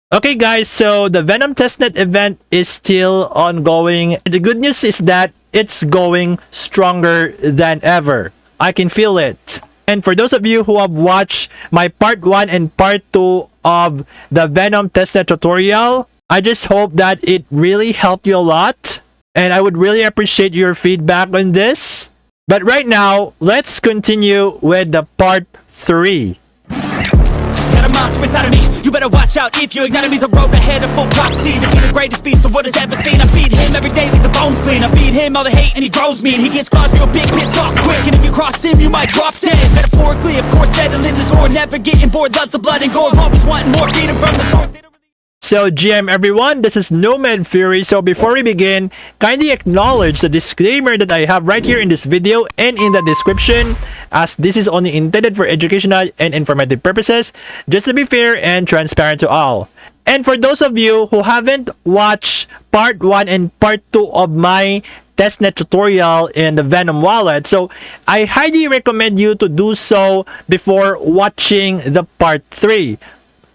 Okay guys, so the Venom testnet event is still ongoing. The good news is that it's going stronger than ever. I can feel it. And for those of you who have watched my part 1 and part 2 of the Venom testnet tutorial, I just hope that it really helped you a lot. And I would really appreciate your feedback on this. But right now, let's continue with the part 3. Got a monster inside of me. You better watch out if you ignite me's a road ahead of full prophecy to be the greatest beast the world has ever seen. I feed him every day like the bones clean. I feed him all the hate and he grows me. And he gets claws real big, pissed off quick. And if you cross him, you might drop dead. Metaphorically, of course, settling the score. Never getting bored, loves the blood and gore. Always wanting more, freedom from the source. So GM everyone, this is Numi Fury. So before we begin, kindly acknowledge the disclaimer that I have right here in this video and in the description, as this is only intended for educational and informative purposes, just to be fair and transparent to all. And for those of you who haven't watched part 1 and part 2 of my testnet tutorial in the Venom Wallet, so I highly recommend you to do so before watching the part 3.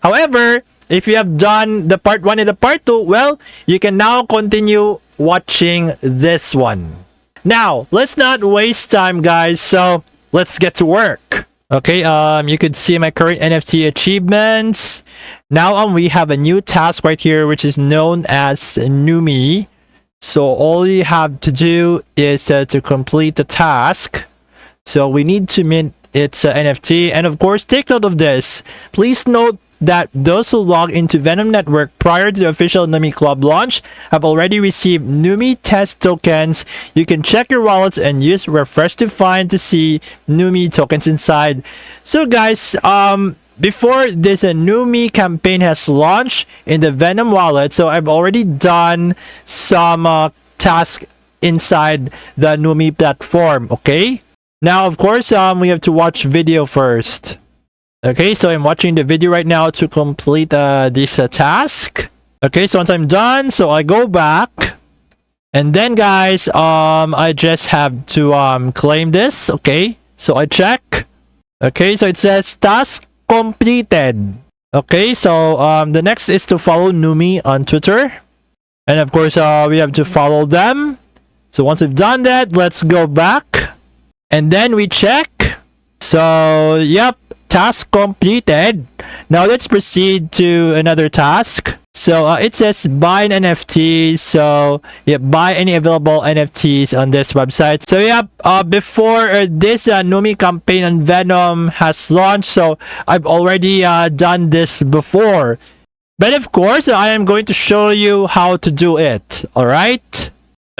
However, if you have done the part 1 and the part 2, well, you can now continue watching this one. Now, let's not waste time, guys. So, let's get to work. Okay, you could see my current NFT achievements. Now, we have a new task right here, which is known as Numi. So, all you have to do is to complete the task. So, we need to mint its NFT. And of course, take note of this. Please note that those who log into Venom Network prior to the official Numi Club launch have already received Numi test tokens. You can check your wallets and use refresh to find to see Numi tokens inside. So guys, before this Numi campaign has launched in the Venom Wallet, so I've already done some tasks inside the Numi platform, okay? Now, of course, we have to watch video first. Okay, so I'm watching the video right now to complete this task. Okay, so once I'm done, so I go back. And then, guys, I just have to claim this. Okay, so I check. Okay, so it says task completed. Okay, so the next is to follow Numi on Twitter. And of course, we have to follow them. So once we've done that, let's go back. And then we check. So, yep. Task completed. Now let's proceed to another task. So it says buy an NFT. So yeah, buy any available NFTs on this website. So yeah, before this Numi campaign on Venom has launched, so I've already done this before. But of course, I am going to show you how to do it. All right.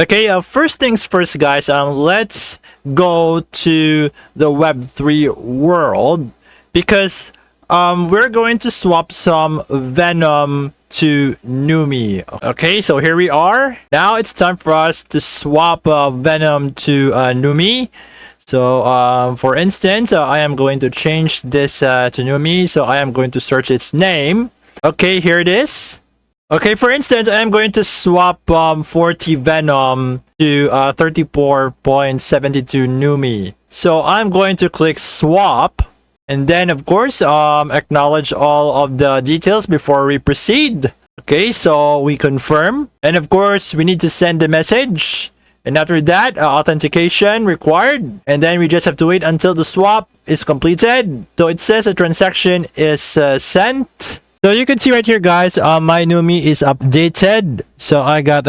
Okay, first things first, guys. Let's go to the Web3 world. Because we're going to swap some Venom to Numi. Okay, so here we are. Now it's time for us to swap Venom to Numi. So for instance, I am going to change this to Numi. So I am going to search its name. Okay, here it is. Okay, for instance, I am going to swap 40 Venom to 34.72 Numi. So I'm going to click swap. And then, of course, acknowledge all of the details before we proceed. Okay, so we confirm. And of course, we need to send the message. And after that, authentication required. And then we just have to wait until the swap is completed. So it says the transaction is sent. So you can see right here, guys, my Numi is updated. So I got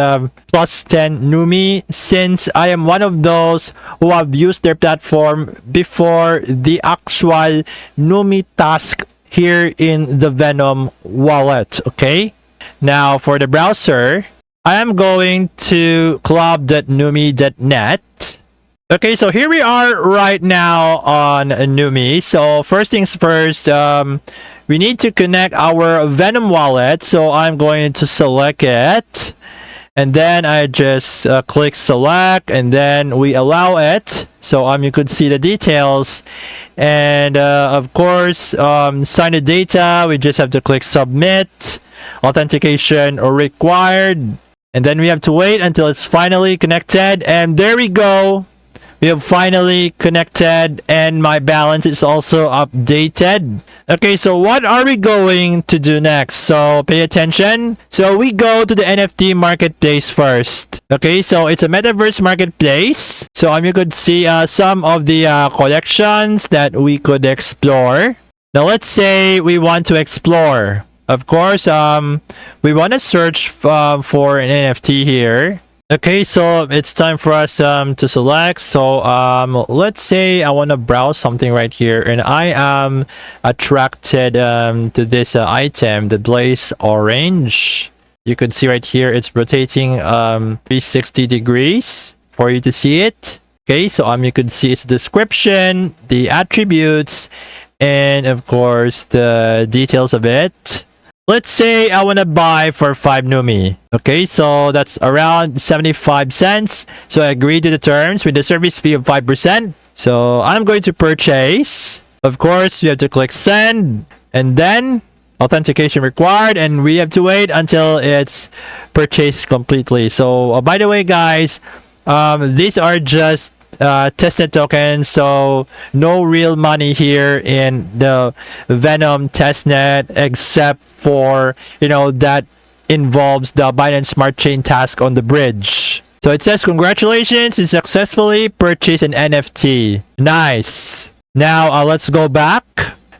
plus 10 Numi since I am one of those who have used their platform before the actual Numi task here in the Venom Wallet. Okay. Now for the browser, I am going to club.numi.net. Okay, so here we are right now on Numi. So first things first, we need to connect our Venom wallet. So I'm going to select it. And then I just click select and then we allow it. So you could see the details. And of course, sign the data. We just have to click submit. Authentication required. And then we have to wait until it's finally connected. And there we go. we have finally connected and my balance is also updated. Okay, so what are we going to do next? So pay attention. So we go to the NFT marketplace first. Okay, so it's a metaverse marketplace. So you could see some of the collections that we could explore. Now let's say we want to explore. Of course, we want to search for an NFT here. Okay, so it's time for us to select. So let's say I want to browse something right here, and I am attracted to this item, the blaze orange. You can see right here it's rotating 360 degrees for you to see it. Okay, so you could see its description, the attributes, and of course the details of it. Let's say I want to buy for 5 Numi. Okay, so that's around 75 cents. So I agree to the terms with the service fee of 5%. So I'm going to purchase. Of course, you have to click send, and then authentication required, and we have to wait until it's purchased completely. So by the way, guys, these are just testnet tokens, so no real money here in the Venom testnet, except for, you know, that involves the Binance Smart Chain task on the bridge. So it says congratulations, you successfully purchased an NFT. Nice. Now let's go back,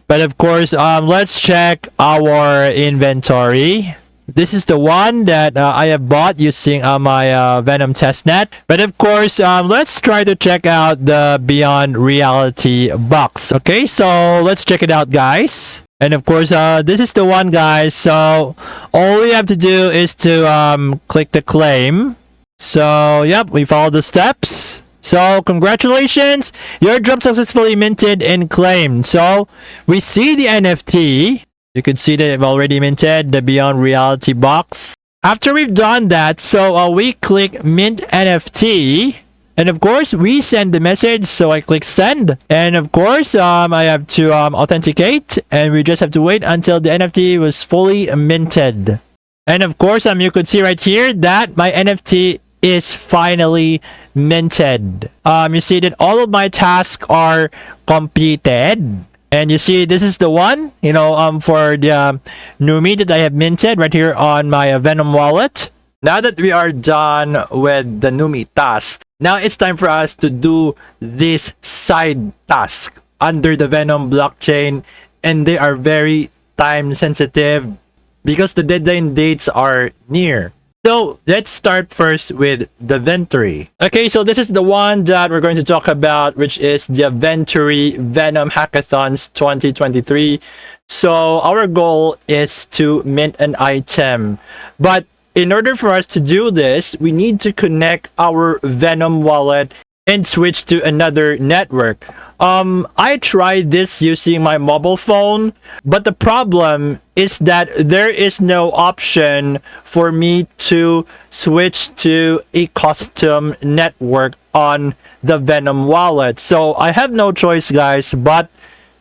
but of course let's check our inventory. This is the one that I have bought using my Venom testnet. But of course, let's try to check out the Beyond Reality box. Okay, so let's check it out, guys. And of course, this is the one, guys. So all we have to do is to click the claim. So yep, we follow the steps. So congratulations, your drop successfully minted and claimed. So we see the NFT. You can see that I've already minted the Beyond Reality box. After we've done that, so we click mint NFT, and of course we send the message. So I click send, and of course I have to authenticate, and we just have to wait until the NFT was fully minted. And of course you could see right here that my NFT is finally minted. You see that all of my tasks are completed. And you see, this is the one, you know, for the Numi that I have minted right here on my Venom Wallet. Now that we are done with the Numi task, now it's time for us to do this side task under the Venom blockchain. And they are very time sensitive because the deadline dates are near. So let's start first with the Ventory. Okay, so this is the one that we're going to talk about, which is the Ventory Venom Hackathons 2023. So our goal is to mint an item. But in order for us to do this, we need to connect our Venom wallet and switch to another network. I tried this using my mobile phone, but the problem is that there is no option for me to switch to a custom network on the Venom wallet. So I have no choice, guys, but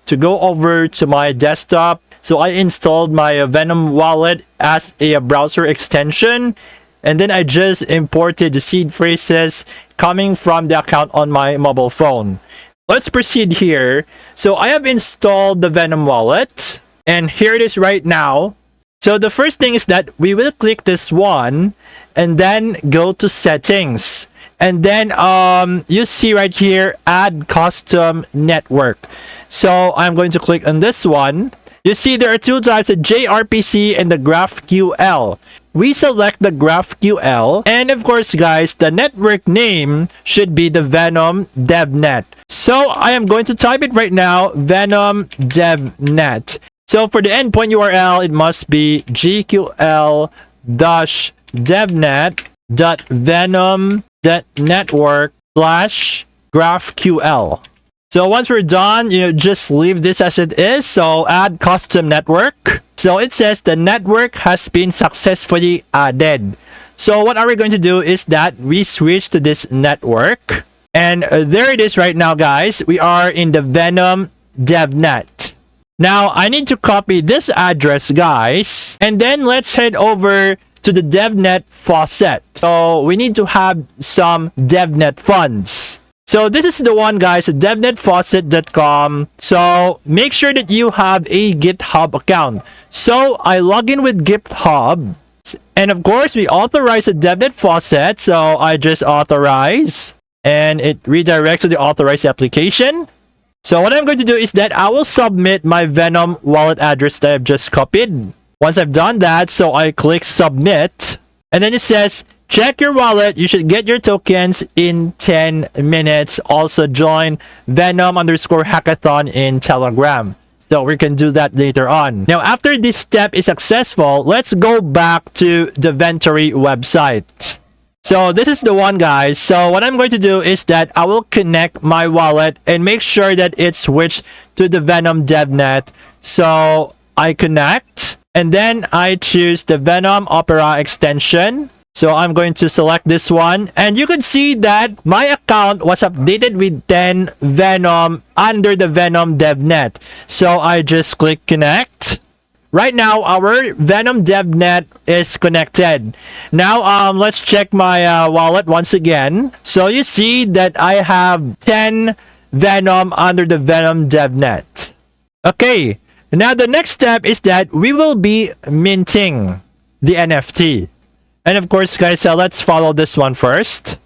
to go over to my desktop. So I installed my Venom wallet as a browser extension, and then I just imported the seed phrases coming from the account on my mobile phone. Let's proceed here. So I have installed the Venom wallet, and here it is right now. So the first thing is that we will click this one and then go to settings, and then you see right here, add custom network. So I'm going to click on this one. You see there are two types, of JRPC and the GraphQL. We select the GraphQL, and of course, guys, the network name should be the Venom Devnet. So I am going to type it right now, Venom Devnet. So for the endpoint URL, it must be gql-devnet.venom.network/GraphQL. So once we're done, just leave this as it is. So add custom network. So it says the network has been successfully added. So what are we going to do is that we switch to this network. And there it is right now, guys. We are in the Venom Devnet. Now I need to copy this address, guys. And then let's head over to the Devnet faucet. So we need to have some Devnet funds. So this is the one, guys, devnetfaucet.com. So make sure that you have a GitHub account. So I log in with GitHub. And of course, we authorize a devnet faucet. So I just authorize. And it redirects to the authorized application. So what I'm going to do is that I will submit my Venom wallet address that I've just copied. Once I've done that, so I click submit. And then it says, check your wallet. You should get your tokens in 10 minutes. Also join Venom_Hackathon in Telegram. So we can do that later on. Now, after this step is successful, let's go back to the Ventory website. So this is the one, guys. So what I'm going to do is that I will connect my wallet and make sure that it's switched to the Venom Devnet. So I connect and then I choose the Venom Opera extension. So I'm going to select this one, and you can see that my account was updated with 10 Venom under the Venom Devnet. So I just click connect. Right now, our Venom Devnet is connected. Now, let's check my wallet once again. So you see that I have 10 Venom under the Venom Devnet. Okay, now the next step is that we will be minting the NFT. And of course, guys, let's follow this one first.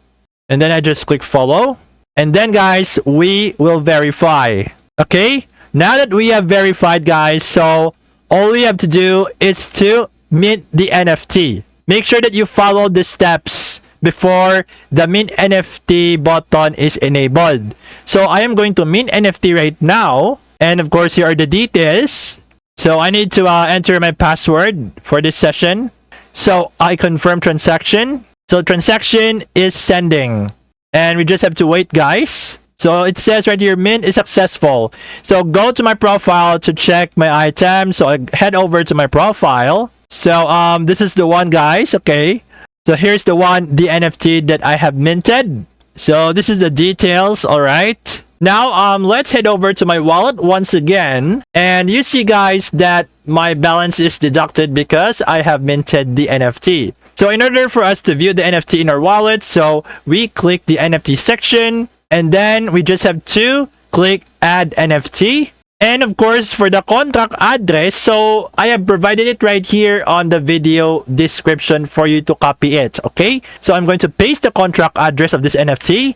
And then I just click follow. And then, guys, we will verify. Okay, now that we have verified, guys, so all we have to do is to mint the NFT. Make sure that you follow the steps before the mint NFT button is enabled. So I am going to mint NFT right now. And of course, here are the details. So I need to enter my password for this session. So I confirm transaction. So transaction is sending. And we just have to wait, guys. So it says right here, mint is successful. So go to my profile to check my items. So I head over to my profile. So this is the one, guys. Okay. So here's the one, the NFT that I have minted. So this is the details. All right. Now, let's head over to my wallet once again. And you see, guys, that my balance is deducted because I have minted the NFT. So in order for us to view the NFT in our wallet, so we click the NFT section. And then we just have to click add NFT. And of course, for the contract address, so I have provided it right here on the video description for you to copy it. Okay. So I'm going to paste the contract address of this NFT.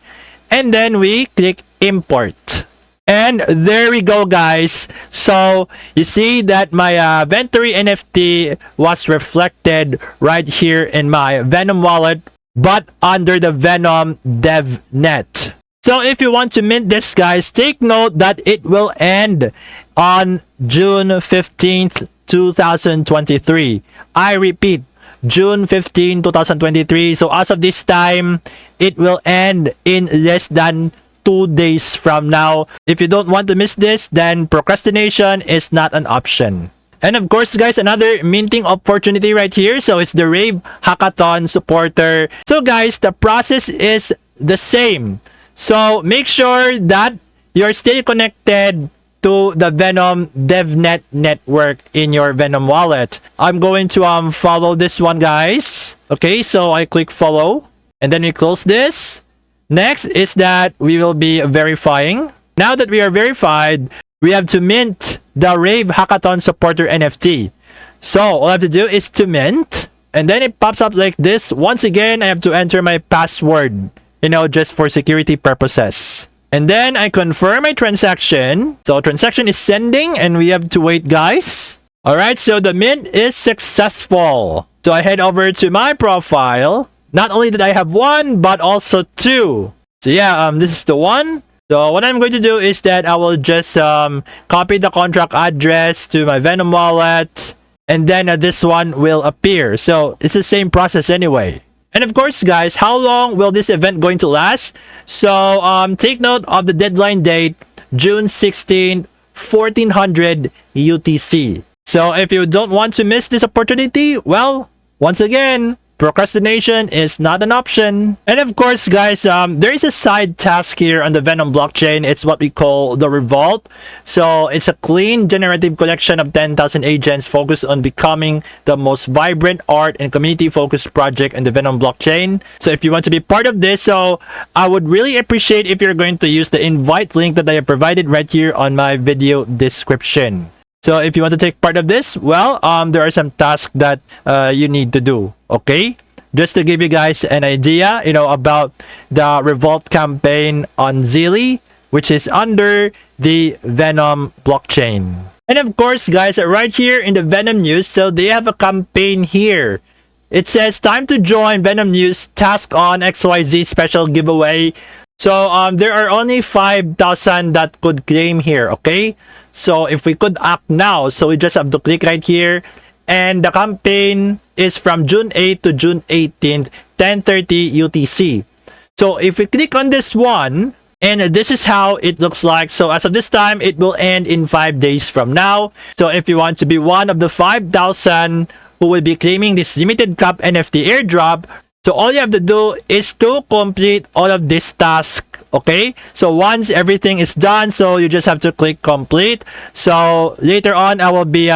And then we click import. And there we go, guys. So you see that my Ventory NFT was reflected right here in my Venom wallet, but under the Venom Devnet. So if you want to mint this, guys, take note that it will end on June 15th, 2023. I repeat, June 15, 2023. So as of this time, it will end in less than 2 days from now. If you don't want to miss this, then procrastination is not an option. And of course, guys, another minting opportunity right here. So it's the Rave Hackathon supporter. So guys, the process is the same. So make sure that you're still connected to the Venom Devnet network in your Venom wallet. I'm going to follow this one, guys. Okay, so I click follow and then we close this. Next is that we will be verifying. Now that we are verified, we have to mint the Rave Hackathon supporter NFT. So all I have to do is to mint, and then it pops up like this. Once again, I have to enter my password, just for security purposes. And then I confirm my transaction. So transaction is sending and we have to wait, guys. All right, so the mint is successful. So I head over to my profile. Not only did I have one, but also two. So yeah, this is the one. So what I'm going to do is that I will just copy the contract address to my Venom wallet. And then this one will appear. So it's the same process anyway. And of course, guys, how long will this event going to last? So take note of the deadline date, June 16, 1400 UTC. So if you don't want to miss this opportunity, well, once again, procrastination is not an option. And of course, guys, there is a side task here on the Venom blockchain. It's what we call the Revolt. So it's a clean generative collection of 10,000 agents focused on becoming the most vibrant art and community focused project in the Venom blockchain. So if you want to be part of this, so I would really appreciate if you're going to use the invite link that I have provided right here on my video description. So if you want to take part of this, well, there are some tasks that you need to do, okay? Just to give you guys an idea, about the Revolt campaign on Zealy, which is under the Venom blockchain. And of course, guys, right here in the Venom news, so they have a campaign here. It says, time to join Venom news task on XYZ special giveaway. So there are only 5,000 that could claim here, okay? So if we could act now, so we just have to click right here. And the campaign is from June 8th to June 18th, 10:30 UTC. So if we click on this one, and this is how it looks like. So as of this time, it will end in 5 days from now. So if you want to be one of the 5,000 who will be claiming this limited CAP NFT airdrop, so all you have to do is to complete all of this task, okay? So once everything is done, so you just have to click complete. So later on, I will be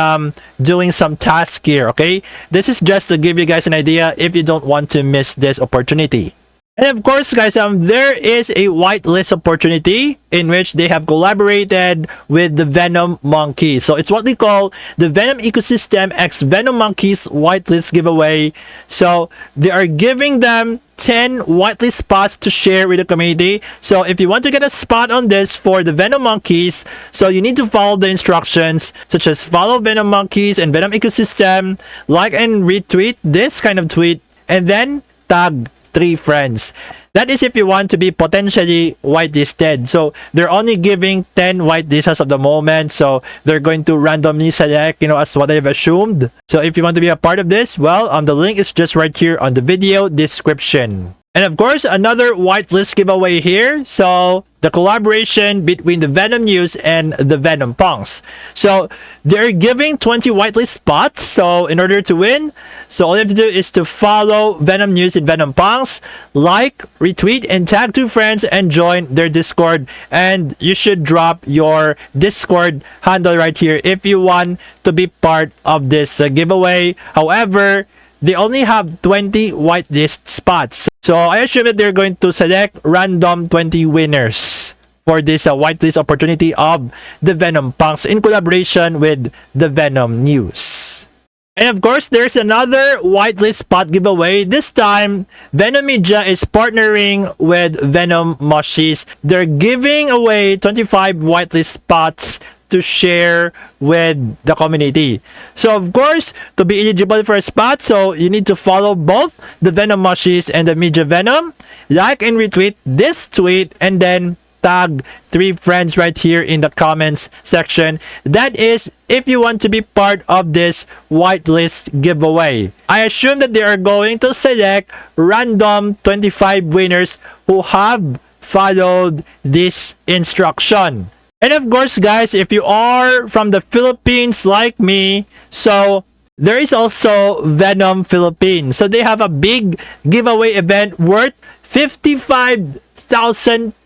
doing some tasks here, okay? This is just to give you guys an idea if you don't want to miss this opportunity. And of course, guys, there is a whitelist opportunity in which they have collaborated with the Venom Monkeys. So it's what we call the Venom Ecosystem X Venom Monkeys whitelist giveaway. So they are giving them 10 whitelist spots to share with the community. So if you want to get a spot on this for the Venom Monkeys, so you need to follow the instructions, such as follow Venom Monkeys and Venom Ecosystem, like and retweet this kind of tweet, and then tag 3 friends. That is if you want to be potentially whitelisted. So they're only giving 10 whitelists as of the moment. So they're going to randomly select, as what I've assumed. So if you want to be a part of this, well, the link is just right here on the video description. And of course, another whitelist giveaway here. So the collaboration between the Venom News and the Venom Punks. So they're giving 20 whitelist spots. So in order to win, so all you have to do is to follow Venom News and Venom Punks, like, retweet, and tag 2 friends and join their Discord. And you should drop your Discord handle right here if you want to be part of this giveaway. However, they only have 20 whitelist spots. So I assume that they're going to select random 20 winners for this whitelist opportunity of the Venom Punks in collaboration with the Venom News. And of course, there's another whitelist spot giveaway. This time, Venom Media is partnering with Venom Mushies. They're giving away 25 whitelist spots to share with the community. So of course, to be eligible for a spot, so you need to follow both the Venom Mushies and the Media Venom, like and retweet this tweet, and then tag 3 friends right here in the comments section. That is if you want to be part of this whitelist giveaway. I assume that they are going to select random 25 winners who have followed this instruction. And of course, guys, if you are from the Philippines like me, so there is also Venom Philippines. So they have a big giveaway event worth 55,000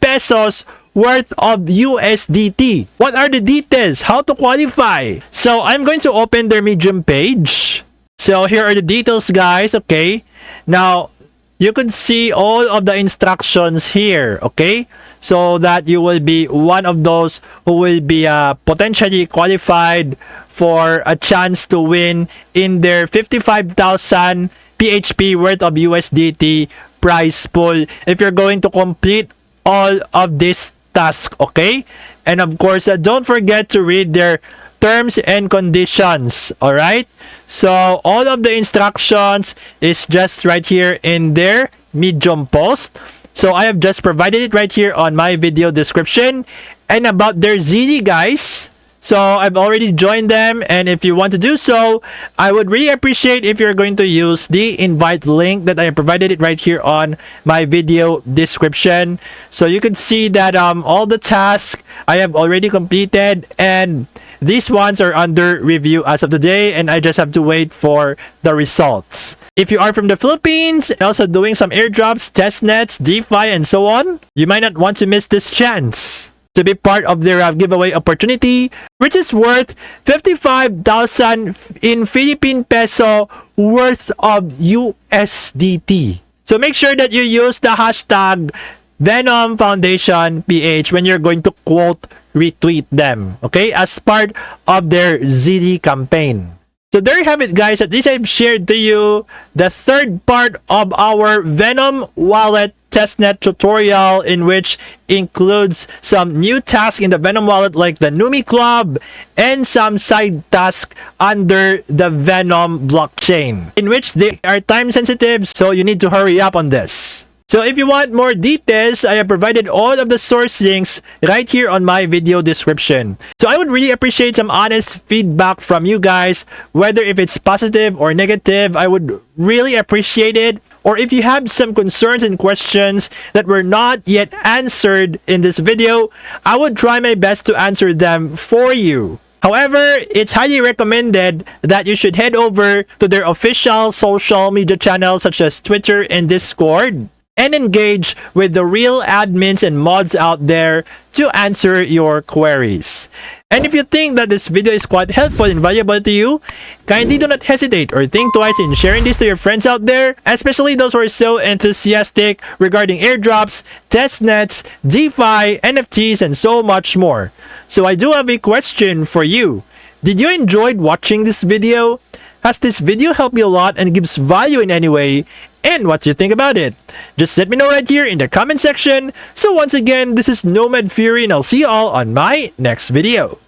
pesos worth of USDT. What are the details? How to qualify? So I'm going to open their Medium page. So here are the details, guys. Okay. Now, you could see all of the instructions here, okay? So that you will be one of those who will be potentially qualified for a chance to win in their 55,000 PHP worth of USDT prize pool if you're going to complete all of this task, okay? And of course, don't forget to read their terms and conditions, all right? So all of the instructions is just right here in their Medium post. So I have just provided it right here on my video description. And about their Zealy, guys, So I've already joined them, and if you want to do so, I would really appreciate if you're going to use the invite link that I provided it right here on my video description. So you can see that all the tasks I have already completed, and these ones are under review as of today, and I just have to wait for the results. If you are from the Philippines and also doing some airdrops, testnets, DeFi, and so on, you might not want to miss this chance to be part of their giveaway opportunity, which is worth 55,000 in Philippine peso worth of USDT. So make sure that you use the hashtag Venom Foundation PH when you're going to quote retweet them, okay, as part of their Zealy campaign. So there you have it, guys. At least I've shared to you the third part of our Venom Wallet testnet tutorial, in which includes some new tasks in the Venom Wallet like the Numi Club and some side tasks under the Venom blockchain, in which they are time sensitive, so you need to hurry up on this. So if you want more details, I have provided all of the source links right here on my video description. So I would really appreciate some honest feedback from you guys, whether if it's positive or negative. I would really appreciate it. Or if you have some concerns and questions that were not yet answered in this video, I would try my best to answer them for you. However, it's highly recommended that you should head over to their official social media channels such as Twitter and Discord, and engage with the real admins and mods out there to answer your queries. And if you think that this video is quite helpful and valuable to you, kindly do not hesitate or think twice in sharing this to your friends out there, especially those who are so enthusiastic regarding airdrops, testnets, DeFi, NFTs, and so much more. So I do have a question for you. Did you enjoy watching this video? Has this video helped you a lot and gives value in any way? And what do you think about it? Just let me know right here in the comment section. So once again, this is Nomad Fury, and I'll see you all on my next video.